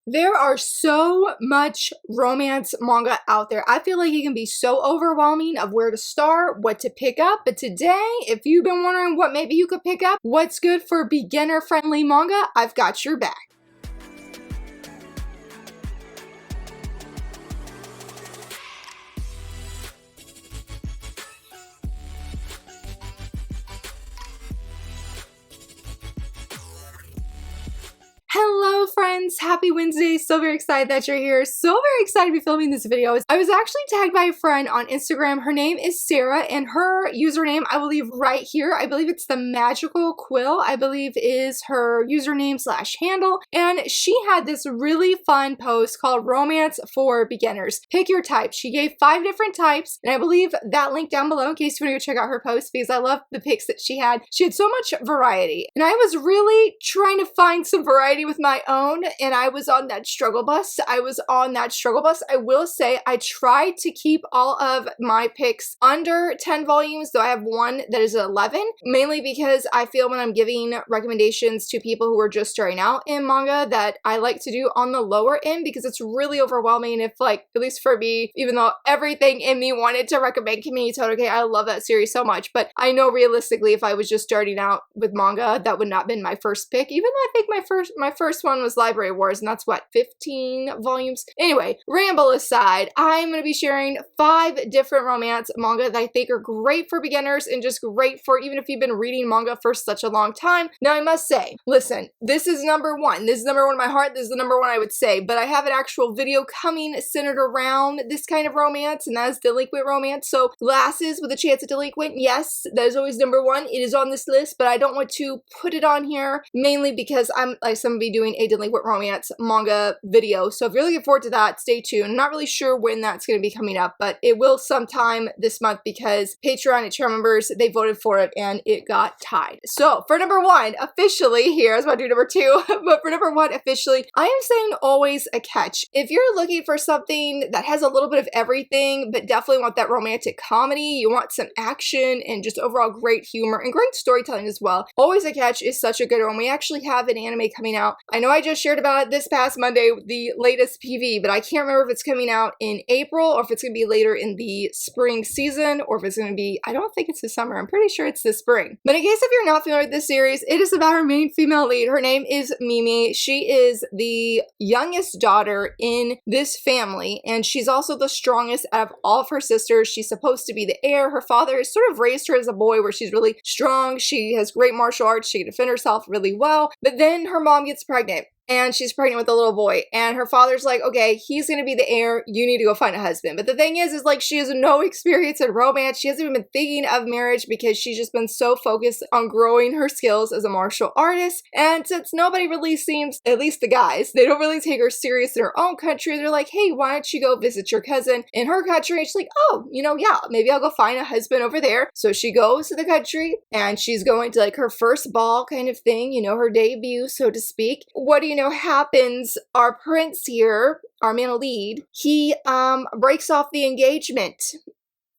There are so much romance manga out there. I feel like it can be so overwhelming of where to start, what to pick up. But today, if you've been wondering what maybe you could pick up, what's good for beginner-friendly manga, I've got your back. Hello friends, happy Wednesday. So very excited that you're here. So very excited to be filming this video. I was actually tagged by a friend on Instagram. Her name is Sarah and her username I will leave right here. I believe it's the Magical Quill, I believe is her username / handle. And she had this really fun post called Romance for Beginners. Pick your type. She gave 5 different types and I believe that link down below in case you want to go check out her post because I love the pics that she had. She had so much variety and I was really trying to find some variety with my own and I was on that struggle bus. I will say I tried to keep all of my picks under 10 volumes, though I have one that is 11, mainly because I feel when I'm giving recommendations to people who are just starting out in manga that I like to do on the lower end because it's really overwhelming if, like, at least for me, even though everything in me wanted to recommend Community Todoke, I love that series so much, but I know realistically if I was just starting out with manga, that would not have been my first pick, even though I think my first one was Library Wars, and that's what, 15 volumes? Anyway, ramble aside, I'm going to be sharing 5 different romance manga that I think are great for beginners and just great for even if you've been reading manga for such a long time. Now, I must say, listen, this is number 1. This is number 1 in my heart. This is the number 1 I would say, but I have an actual video coming centered around this kind of romance, and that is delinquent romance. So, Glasses with a Chance at Delinquent, yes, that is always number 1. It is on this list, but I don't want to put it on here, mainly because I'm going to be doing a delinquent romance manga video. So if you're looking forward to that, stay tuned. I'm not really sure when that's going to be coming up, but it will sometime this month because Patreon and channel members, they voted for it and it got tied. So for number 1, officially here, I was about to do number 2, but for number 1, officially, I am saying always a catch. If you're looking for something that has a little bit of everything, but definitely want that romantic comedy, you want some action and just overall great humor and great storytelling as well, Always a Catch is such a good one. We actually have an anime coming out. I know I just shared about it this past Monday, the latest PV, but I can't remember if it's coming out in April or if it's going to be later in the spring season or if it's going to be, I don't think it's the summer. I'm pretty sure it's the spring. But in case if you're not familiar with this series, it is about our main female lead. Her name is Mimi. She is the youngest daughter in this family and she's also the strongest out of all of her sisters. She's supposed to be the heir. Her father has sort of raised her as a boy where she's really strong. She has great martial arts. She can defend herself really well. But then her mom gets pregnant. And she's pregnant with a little boy. And her father's like, okay, he's going to be the heir. You need to go find a husband. But the thing is like, she has no experience in romance. She hasn't even been thinking of marriage because she's just been so focused on growing her skills as a martial artist. And since nobody really seems, at least the guys, they don't really take her serious in her own country. They're like, hey, why don't you go visit your cousin in her country? And she's like, oh, you know, yeah, maybe I'll go find a husband over there. So she goes to the country and she's going to like her first ball kind of thing, you know, her debut, so to speak. What do you know happens? Our prince here, our male lead, he breaks off the engagement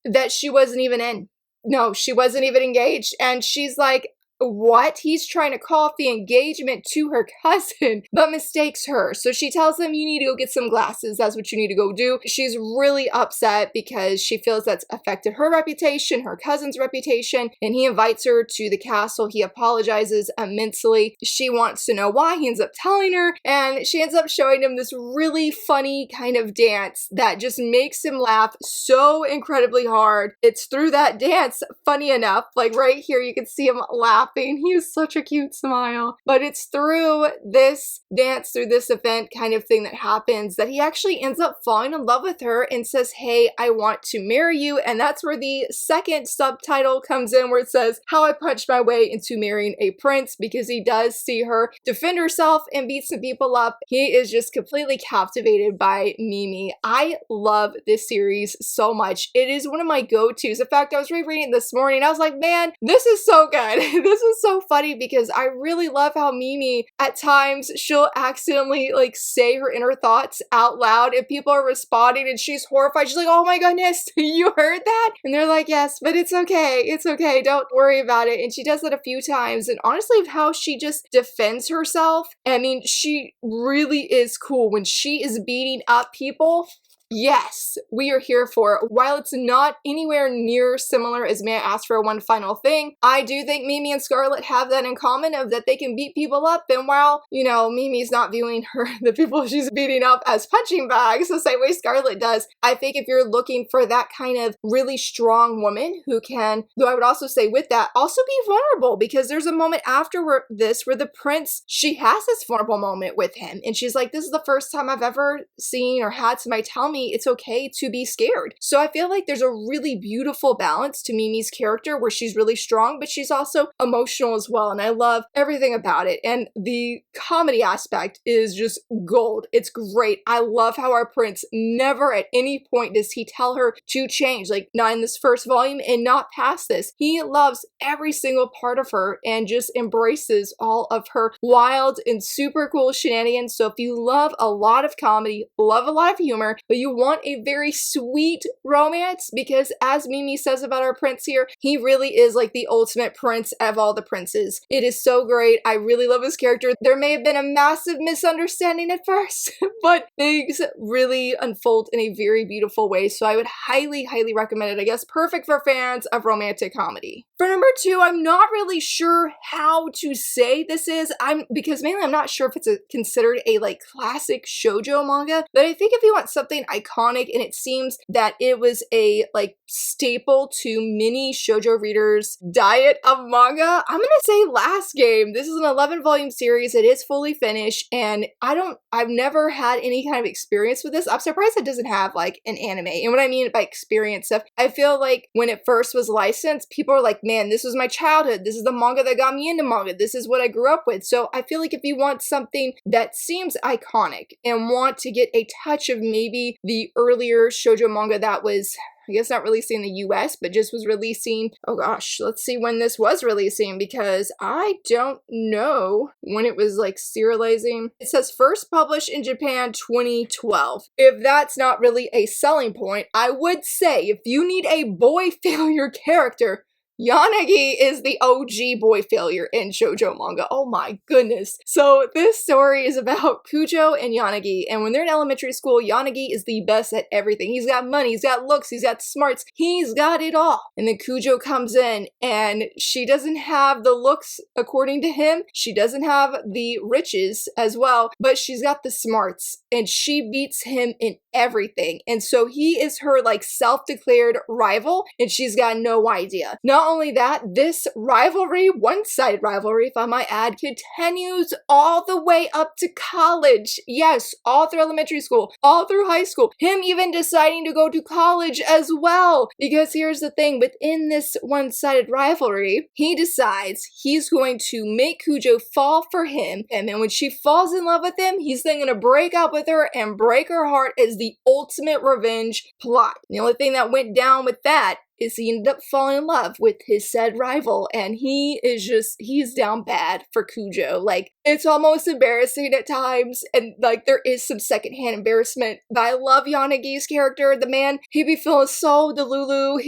that she wasn't even in. No, she wasn't even engaged. And she's like, what? He's trying to call off the engagement to her cousin, but mistakes her. So she tells him, you need to go get some glasses. That's what you need to go do. She's really upset because she feels that's affected her reputation, her cousin's reputation, and he invites her to the castle. He apologizes immensely. She wants to know why. He ends up telling her, and she ends up showing him this really funny kind of dance that just makes him laugh so incredibly hard. It's through that dance, funny enough, like right here, you can see him laugh. He has such a cute smile. But it's through this dance, through this event kind of thing that happens that he actually ends up falling in love with her and says, hey, I want to marry you. And that's where the second subtitle comes in where it says, how I punched my way into marrying a prince, because he does see her defend herself and beat some people up. He is just completely captivated by Mimi. I love this series so much. It is one of my go-tos. In fact, I was rereading it this morning. I was like, man, this is so good. this was so funny because I really love how Mimi, at times, she'll accidentally like say her inner thoughts out loud if people are responding and she's horrified. She's like, oh my goodness, you heard that? And they're like, yes, but it's okay, don't worry about it. And she does that a few times, and honestly, how she just defends herself, I mean, she really is cool when she is beating up people. Yes, we are here for it. While it's not anywhere near similar as May I Ask for One Final Thing, I do think Mimi and Scarlet have that in common of that they can beat people up, and while, you know, Mimi's not viewing the people she's beating up as punching bags the same way Scarlet does, I think if you're looking for that kind of really strong woman who can, though I would also say with that, also be vulnerable, because there's a moment after this where the prince, she has this vulnerable moment with him, and she's like, this is the first time I've ever seen or had somebody tell me it's okay to be scared. So I feel like there's a really beautiful balance to Mimi's character where she's really strong, but she's also emotional as well, and I love everything about it. And the comedy aspect is just gold. It's great. I love how our prince never at any point does he tell her to change, like not in this first volume and not past this. He loves every single part of her and just embraces all of her wild and super cool shenanigans. So if you love a lot of comedy, love a lot of humor, but you want a very sweet romance, because as Mimi says about our prince here, he really is like the ultimate prince of all the princes. It is so great. I really love his character. There may have been a massive misunderstanding at first, but things really unfold in a very beautiful way. So I would highly, highly recommend it. I guess perfect for fans of romantic comedy. For number 2, I'm not really sure how to say this is. Because mainly I'm not sure if it's considered a like classic shoujo manga, but I think if you want something iconic, and it seems that it was a like staple to many shoujo readers' diet of manga, I'm gonna say Last Game. This is an 11-volume series. It is fully finished, and I've never had any kind of experience with this. I'm surprised it doesn't have like an anime. And what I mean by experience stuff, I feel like when it first was licensed, people are like, man, this was my childhood. This is the manga that got me into manga. This is what I grew up with. So I feel like if you want something that seems iconic and want to get a touch of maybe the earlier shoujo manga that was, I guess, not releasing in the US, but just was releasing, oh gosh, let's see when this was releasing, because I don't know when it was like serializing. It says first published in Japan 2012. If that's not really a selling point, I would say if you need a boy failure character, Yanagi is the OG boy failure in shoujo manga. Oh my goodness. So this story is about Kujo and Yanagi, and when they're in elementary school, Yanagi is the best at everything. He's got money, he's got looks, he's got smarts, he's got it all. And then Kujo comes in, and she doesn't have the looks according to him, she doesn't have the riches as well, but she's got the smarts, and she beats him in everything. And so he is her like self-declared rival, and she's got no idea. Not only that, this rivalry, one-sided rivalry if I might add, continues all the way up to college. Yes, all through elementary school, all through high school, him even deciding to go to college as well. Because here's the thing, within this one-sided rivalry, he decides he's going to make Kujo fall for him, and then when she falls in love with him, he's then going to break up with her and break her heart as the ultimate revenge plot. The only thing that went down with that is he ended up falling in love with his said rival, and he's down bad for Kujo. Like, it's almost embarrassing at times, and like there is some secondhand embarrassment, but I love Yanagi's character. The man, he be feeling so delulu,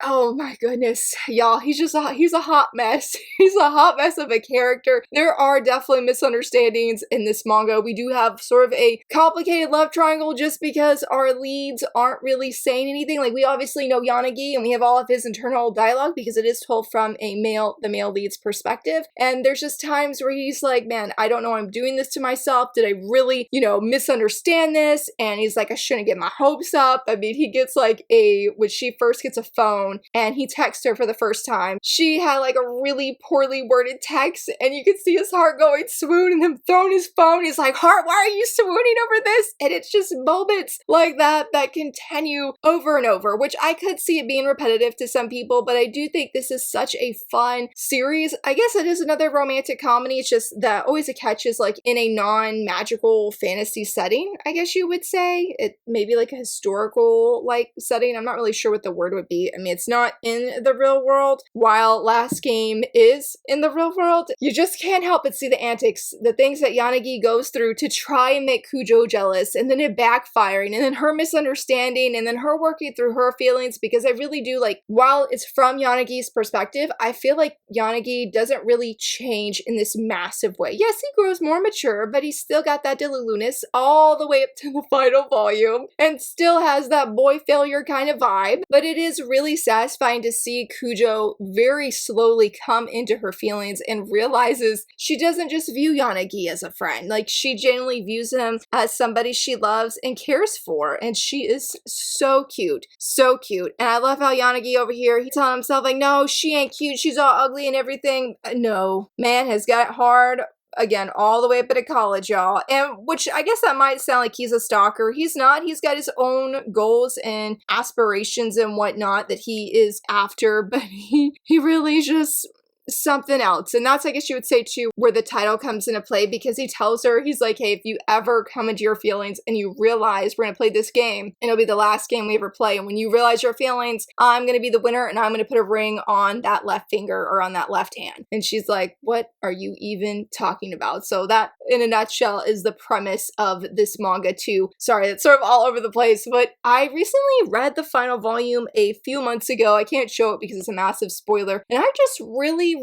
oh my goodness, y'all, he's a hot mess. He's a hot mess of a character. There are definitely misunderstandings in this manga. We do have sort of a complicated love triangle just because our leads aren't really saying anything. Like, we obviously know Yanagi, and we have all of his internal dialogue because it is told from the male lead's perspective. And there's just times where he's like, man, I don't know I'm doing this to myself. Did I really, misunderstand this? And he's like, I shouldn't get my hopes up. I mean, he gets like when she first gets a phone and he texts her for the first time, she had like a really poorly worded text, and you can see his heart going swoon and him throwing his phone. He's like, heart, why are you swooning over this? And it's just moments like that continue over and over, which I could see it being repetitive to some people, but I do think this is such a fun series. I guess it is another romantic comedy. It's just that always a catch is like in a non-magical fantasy setting, I guess you would say. It maybe like a historical like setting. I'm not really sure what the word would be. I mean, it's not in the real world, while Last Game is in the real world. You just can't help but see the antics, the things that Yanagi goes through to try and make Kujo jealous, and then it backfiring, and then her misunderstanding, and then her working through her feelings, because I really do like, while it's from Yanagi's perspective, I feel like Yanagi doesn't really change in this massive way. Yes, he grows more mature, but he's still got that Deliluness all the way up to the final volume, and still has that boy failure kind of vibe. But it is really satisfying to see Kujo very slowly come into her feelings and realizes she doesn't just view Yanagi as a friend. Like, she genuinely views him as somebody she loves and cares for, and she is so cute. So cute. And I love how Yanagi over here, he's telling himself like, no, she ain't cute, she's all ugly and everything. No, man has got it hard. Again, all the way up at college, y'all. And which I guess that might sound like he's a stalker. He's not. He's got his own goals and aspirations and whatnot that he is after, but he really just something else. And that's, I guess you would say too, where the title comes into play, because he tells her, he's like, hey, if you ever come into your feelings and you realize we're gonna play this game and it'll be the last game we ever play, and when you realize your feelings, I'm gonna be the winner and I'm gonna put a ring on that left finger or on that left hand. And she's like, what are you even talking about? So that, in a nutshell, is the premise of this manga too. Sorry, that's sort of all over the place, but I recently read the final volume a few months ago. I can't show it because it's a massive spoiler, and I just really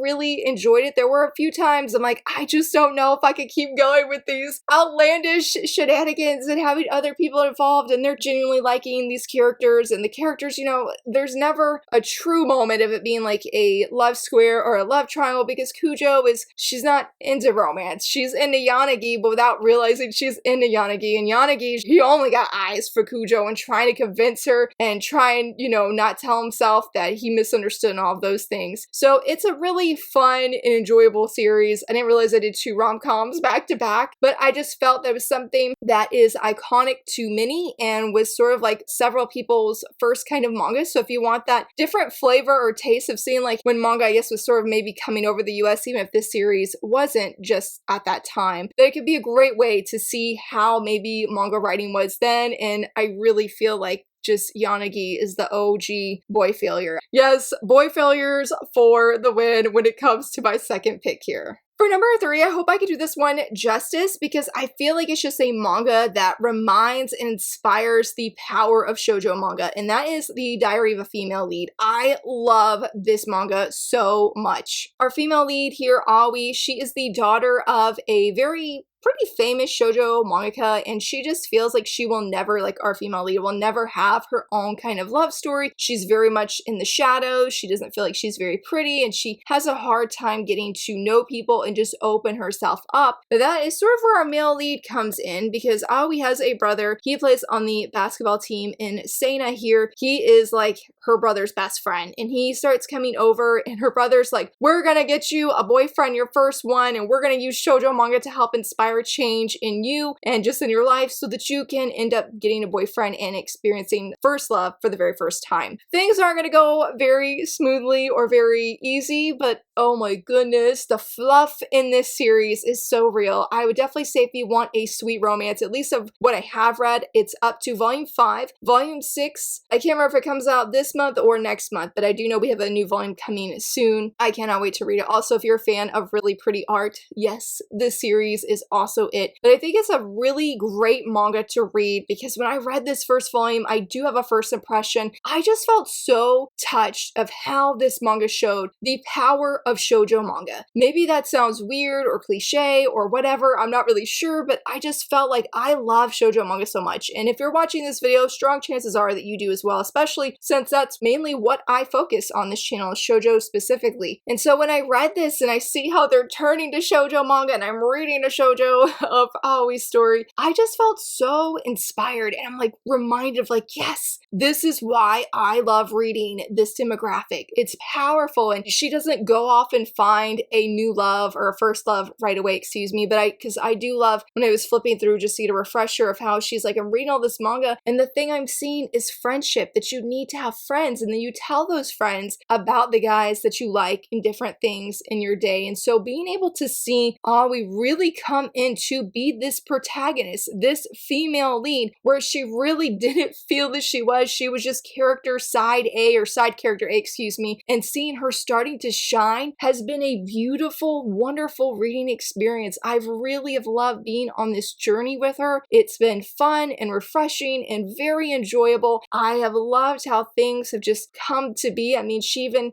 enjoyed it. There were a few times I'm like, I just don't know if I could keep going with these outlandish shenanigans and having other people involved, and they're genuinely liking these characters, and the characters, you know, there's never a true moment of it being like a love square or a love triangle, because Kujo she's not into romance. She's into Yanagi, but without realizing she's into Yanagi, and Yanagi, he only got eyes for Kujo and trying to convince her and trying, you know, not tell himself that he misunderstood and all of those things. So it's a really fun and enjoyable series. I didn't realize I did 2 rom-coms back to back, but I just felt there was something that is iconic to many and was sort of like several people's first kind of manga. So if you want that different flavor or taste of seeing like when manga, I guess, was sort of maybe coming over the US, even if this series wasn't just at that time, that it could be a great way to see how maybe manga writing was then. And I really feel like just Yanagi is the OG boy failure. Yes, boy failures for the win when it comes to my second pick here. For number 3, I hope I could do this one justice, because I feel like it's just a manga that reminds and inspires the power of shoujo manga, and that is The Diary of a Female Lead. I love this manga so much. Our female lead here, Aoi, she is the daughter of a very pretty famous shoujo mangaka, and she just feels like she will never, like our female lead, will never have her own kind of love story. She's very much in the shadows. She doesn't feel like she's very pretty, and she has a hard time getting to know people and just open herself up. But that is sort of where our male lead comes in, because Aoi has a brother. He plays on the basketball team in Seina here. He is like her brother's best friend, and he starts coming over, and her brother's like, we're gonna get you a boyfriend, your first one, and we're gonna use shoujo manga to help inspire change in you and just in your life so that you can end up getting a boyfriend and experiencing first love for the very first time. Things aren't going to go very smoothly or very easy, but oh my goodness, the fluff in this series is so real. I would definitely say if you want a sweet romance, at least of what I have read, it's up to volume 5. Volume 6, I can't remember if it comes out this month or next month, but I do know we have a new volume coming soon. I cannot wait to read it. Also, if you're a fan of really pretty art, yes, this series is also it. But I think it's a really great manga to read, because when I read this first volume, I do have a first impression. I just felt so touched of how this manga showed the power of shoujo manga. Maybe that sounds weird or cliche or whatever, I'm not really sure, but I just felt like I love shoujo manga so much. And if you're watching this video, strong chances are that you do as well, especially since that's mainly what I focus on this channel, shoujo specifically. And so when I read this and I see how they're turning to shoujo manga and I'm reading a shoujo hero of Aoi's story, I just felt so inspired, and I'm like reminded of like, yes, this is why I love reading this demographic. It's powerful, and she doesn't go off and find a new love or a first love right away, excuse me, but because I do love when I was flipping through just to get a refresher of how she's like, I'm reading all this manga, and the thing I'm seeing is friendship, that you need to have friends, and then you tell those friends about the guys that you like in different things in your day. And so being able to see Aoi really come in to be this protagonist, this female lead, where she really didn't feel that she was just character side A, or side character A, excuse me, and seeing her starting to shine has been a beautiful, wonderful reading experience. I've really have loved being on this journey with her. It's been fun and refreshing and very enjoyable. I have loved how things have just come to be. I mean, she even,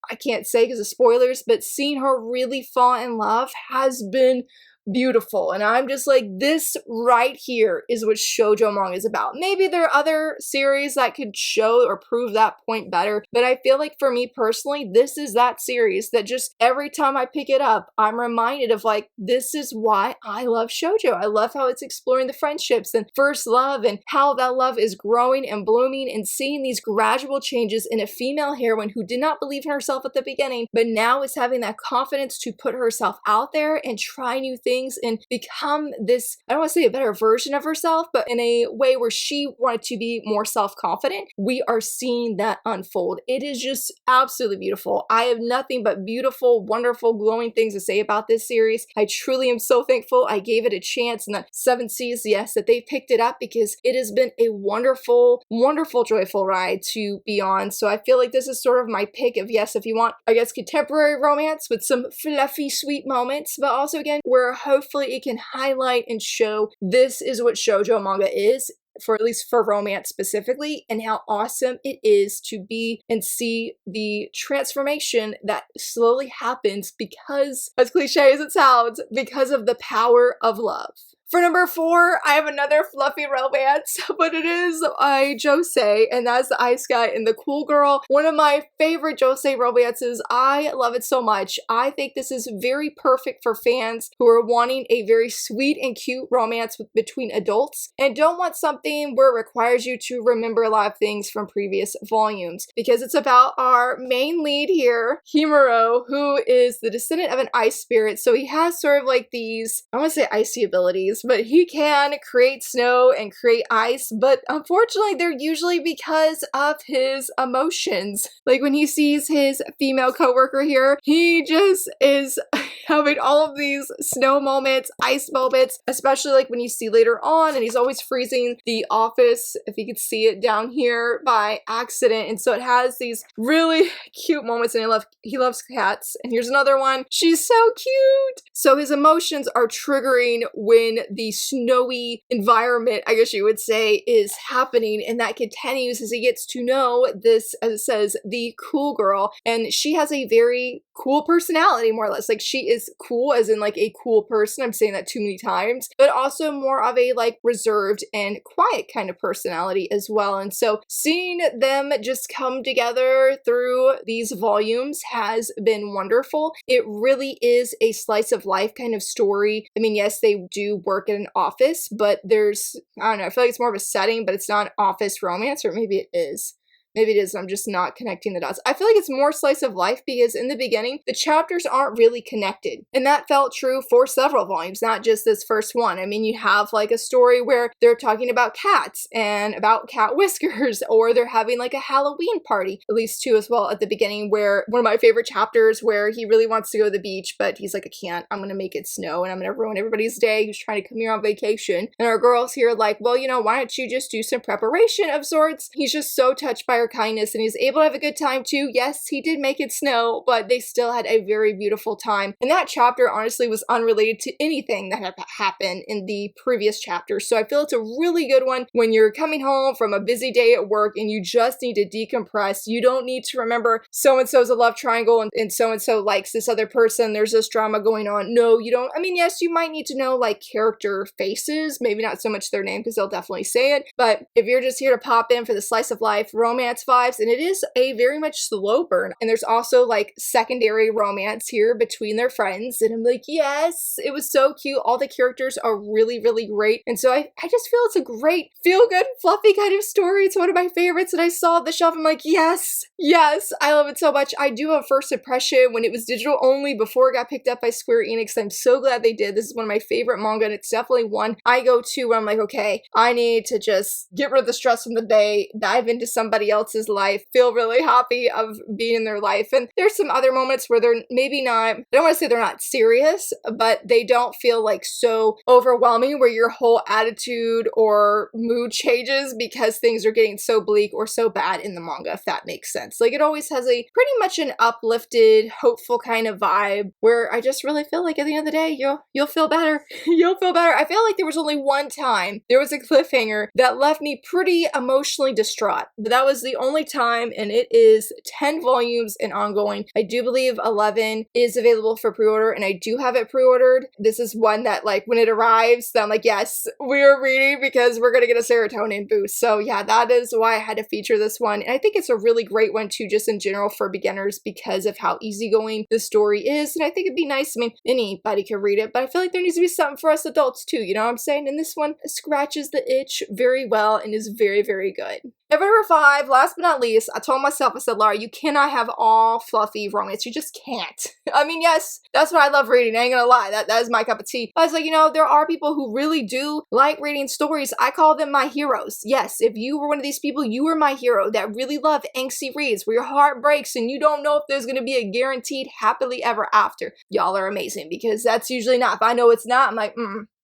I can't say because of spoilers, but seeing her really fall in love has been beautiful. And I'm just like, this right here is what shoujo manga is about. Maybe there are other series that could show or prove that point better, but I feel like for me personally, this is that series that just every time I pick it up, I'm reminded of like, this is why I love shoujo. I love how it's exploring the friendships and first love, and how that love is growing and blooming, and seeing these gradual changes in a female heroine who did not believe in herself at the beginning, but now is having that confidence to put herself out there and try new things and become this, I don't want to say a better version of herself, but in a way where she wanted to be more self-confident. We are seeing that unfold. It is just absolutely beautiful. I have nothing but beautiful, wonderful, glowing things to say about this series. I truly am so thankful I gave it a chance, and that 7C's, yes, that they picked it up, because it has been a wonderful, wonderful, joyful ride to be on. So I feel like this is sort of my pick of, yes, if you want, I guess, contemporary romance with some fluffy, sweet moments, but also again, where hopefully it can highlight and show this is what shoujo manga is, for at least for romance specifically, and how awesome it is to be and see the transformation that slowly happens because, as cliche as it sounds, because of the power of love. For number 4, I have another fluffy romance, but it is a josei, and that's the Ice Guy and the Cool Girl. One of my favorite josei romances. I love it so much. I think this is very perfect for fans who are wanting a very sweet and cute romance between adults and don't want something where it requires you to remember a lot of things from previous volumes, because it's about our main lead here, Himuro, who is the descendant of an ice spirit. So he has sort of like these, I want to say icy abilities, but he can create snow and create ice, but unfortunately they're usually because of his emotions. Like when he sees his female coworker here, he just is having all of these snow moments, ice moments, especially like when you see later on, and he's always freezing the office, if you could see it down here, by accident. And so it has these really cute moments, and he loves cats. And here's another one. She's so cute. So his emotions are triggering when the snowy environment, I guess you would say, is happening, and that continues as he gets to know this, as it says, the cool girl. And she has a very cool personality, more or less. Like, she is cool as in like a cool person. I'm saying that too many times, but also more of a like reserved and quiet kind of personality as well. And so seeing them just come together through these volumes has been wonderful. It really is a slice of life kind of story. I mean, yes, they do work in an office, but there's, I don't know, I feel like it's more of a setting, but it's not an office romance, or maybe it is. Maybe it is, I'm just not connecting the dots. I feel like it's more slice of life because in the beginning, the chapters aren't really connected. And that felt true for several volumes, not just this first one. I mean, you have like a story where they're talking about cats and about cat whiskers, or they're having like a Halloween party, at least 2 as well at the beginning, where one of my favorite chapters where he really wants to go to the beach, but he's like, I can't, I'm gonna make it snow and I'm gonna ruin everybody's day who's trying to come here on vacation. And our girls here are like, well, you know, why don't you just do some preparation of sorts? He's just so touched by her kindness, and he's able to have a good time too. Yes, he did make it snow, but they still had a very beautiful time. And that chapter honestly was unrelated to anything that had happened in the previous chapter. So I feel it's a really good one when you're coming home from a busy day at work and you just need to decompress. You don't need to remember so-and-so's a love triangle and so-and-so likes this other person. There's this drama going on. No, you don't. I mean, yes, you might need to know like character faces, maybe not so much their name because they'll definitely say it. But if you're just here to pop in for the slice of life romance, romance vibes, and it is a very much slow burn. And there's also like secondary romance here between their friends, and I'm like, yes, it was so cute. All the characters are really, really great. And so I just feel it's a great, feel-good, fluffy kind of story. It's one of my favorites, and I saw the shelf. I'm like, yes, yes, I love it so much. I do have first impression when it was digital only before it got picked up by Square Enix. I'm so glad they did. This is one of my favorite manga, and it's definitely one I go to when I'm like, okay, I need to just get rid of the stress from the day, dive into somebody else's life, feel really happy of being in their life. And there's some other moments where they're maybe not, I don't want to say they're not serious, but they don't feel like so overwhelming where your whole attitude or mood changes because things are getting so bleak or so bad in the manga, if that makes sense. Like, it always has a pretty much an uplifted, hopeful kind of vibe where I just really feel like at the end of the day, you'll feel better. You'll feel better. I feel like there was only one time there was a cliffhanger that left me pretty emotionally distraught, but that was the only time, and it is 10 volumes and ongoing. I do believe 11 is available for pre-order, and I do have it pre-ordered. This is one that, like, when it arrives, I'm like, yes, we're reading because we're gonna get a serotonin boost. So yeah, that is why I had to feature this one. And I think it's a really great one too, just in general for beginners because of how easygoing the story is. And I think it'd be nice, I mean, anybody could read it, but I feel like there needs to be something for us adults too, you know what I'm saying? And this one scratches the itch very well and is very, very good. And number 5, last but not least, I told myself, I said, Laura, you cannot have all fluffy romance. You just can't. I mean, yes, that's what I love reading. I ain't gonna lie. That is my cup of tea. I was like, you know, there are people who really do like reading stories. I call them my heroes. Yes, if you were one of these people, you were my hero that really love angsty reads where your heart breaks and you don't know if there's gonna be a guaranteed happily ever after. Y'all are amazing because that's usually not. If I know it's not, I'm like,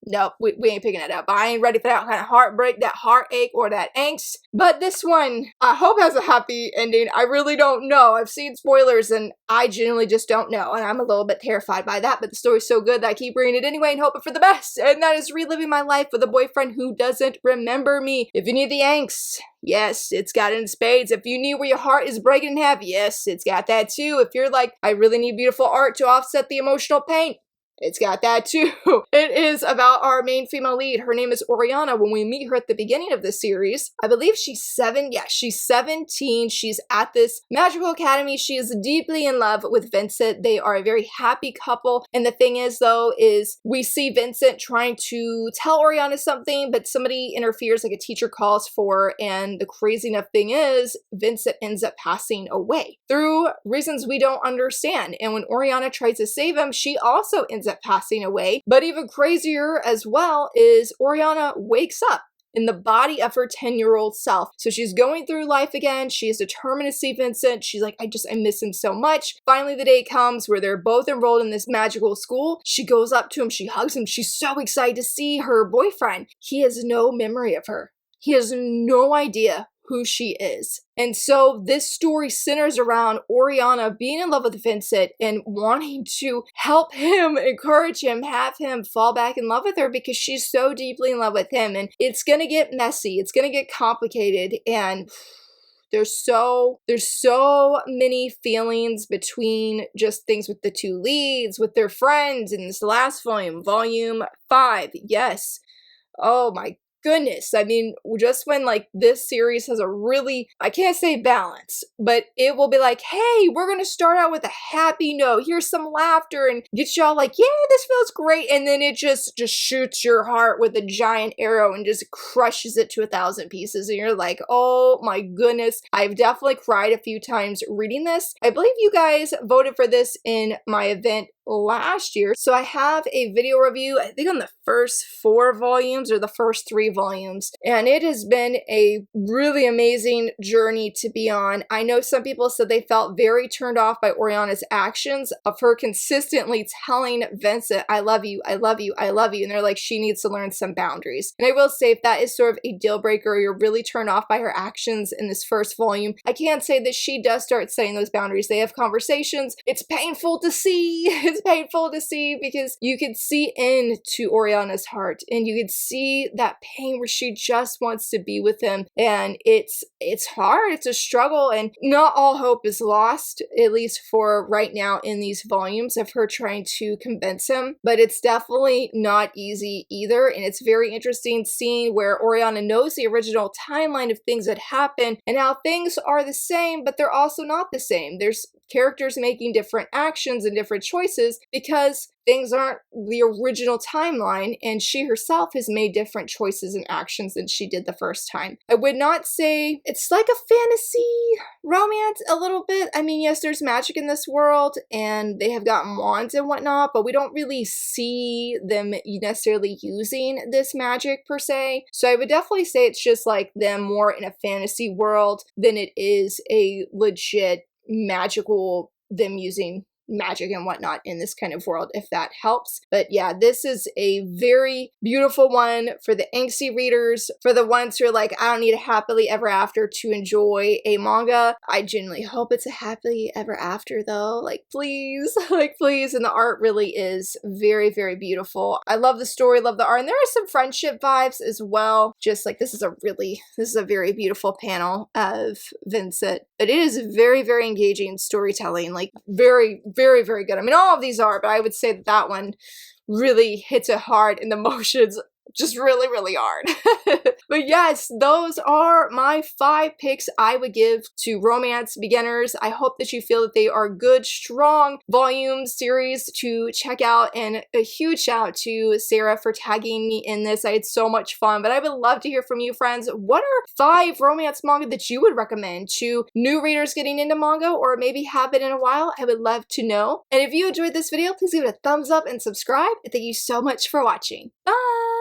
nope, we ain't picking that up. I ain't ready for that kind of heartbreak, that heartache, or that angst. But this one, I hope has a happy ending. I really don't know. I've seen spoilers and I genuinely just don't know. And I'm a little bit terrified by that, but the story's so good that I keep reading it anyway and hoping for the best. And that is reliving my life with a boyfriend who doesn't remember me. If you need the angst, yes, it's got it in spades. If you need where your heart is breaking in half, yes, it's got that too. If you're like, I really need beautiful art to offset the emotional pain, it's got that too. It is about our main female lead. Her name is Oriana. When we meet her at the beginning of the series, I believe she's 7. Yeah, she's 17. She's at this magical academy. She is deeply in love with Vincent. They are a very happy couple. And the thing is, though, is we see Vincent trying to tell Oriana something, but somebody interferes, like a teacher calls for her. And the crazy enough thing is, Vincent ends up passing away through reasons we don't understand. And when Oriana tries to save him, she also ends up passing away. But even crazier as well is Oriana wakes up in the body of her 10-year-old self. So she's going through life again. She is determined to see Vincent. She's like, I miss him so much. Finally, the day comes where they're both enrolled in this magical school. She goes up to him. She hugs him. She's so excited to see her boyfriend. He has no memory of her. He has no idea who she is. And so this story centers around Oriana being in love with Vincent and wanting to help him, encourage him, have him fall back in love with her because she's so deeply in love with him. And it's gonna get messy, it's gonna get complicated, and there's so many feelings between just things with the two leads, with their friends in this last volume, volume 5. Yes. Oh my goodness. I mean, just when like this series has a really, I can't say balance, but it will be like, hey, we're going to start out with a happy note. Here's some laughter and get y'all like, yeah, this feels great. And then it just shoots your heart with a giant arrow and just crushes it to 1,000 pieces. And you're like, oh my goodness. I've definitely cried a few times reading this. I believe you guys voted for this in my event last year. So I have a video review, I think on the first 4 volumes or the first 3 volumes. And it has been a really amazing journey to be on. I know some people said they felt very turned off by Oriana's actions of her consistently telling Vincent, I love you, I love you, I love you. And they're like, she needs to learn some boundaries. And I will say if that is sort of a deal breaker, you're really turned off by her actions in this first volume, I can't say that she does start setting those boundaries. They have conversations. It's painful to see. it's painful to see because you could see into Oriana's heart and you could see that pain where she just wants to be with him, and it's hard, it's a struggle, and not all hope is lost, at least for right now in these volumes of her trying to convince him, but it's definitely not easy either, and it's very interesting seeing where Oriana knows the original timeline of things that happen and how things are the same, but they're also not the same. There's characters making different actions and different choices because things aren't the original timeline, and she herself has made different choices and actions than she did the first time. I would not say it's like a fantasy romance a little bit. I mean, yes, there's magic in this world and they have gotten wands and whatnot, but we don't really see them necessarily using this magic per se. So I would definitely say it's just like them more in a fantasy world than it is a legit magical, them using magic and whatnot in this kind of world, if that helps. But yeah, this is a very beautiful one for the angsty readers, for the ones who are like, I don't need a happily ever after to enjoy a manga. I genuinely hope it's a happily ever after though, like please, like please. And the art really is very, very beautiful. I love the story, love the art, and there are some friendship vibes as well. Just like this is a very beautiful panel of Vincent. It is very, very engaging storytelling, like very, very, very good. I mean, all of these are, but I would say that one really hits it hard and the emotions just really, really hard. But yes, those are my 5 picks I would give to romance beginners. I hope that you feel that they are good, strong volume series to check out, and a huge shout out to Sarah for tagging me in this. I had so much fun, but I would love to hear from you, friends. What are 5 romance manga that you would recommend to new readers getting into manga, or maybe haven't in a while? I would love to know. And if you enjoyed this video, please give it a thumbs up and subscribe. And thank you so much for watching. Bye!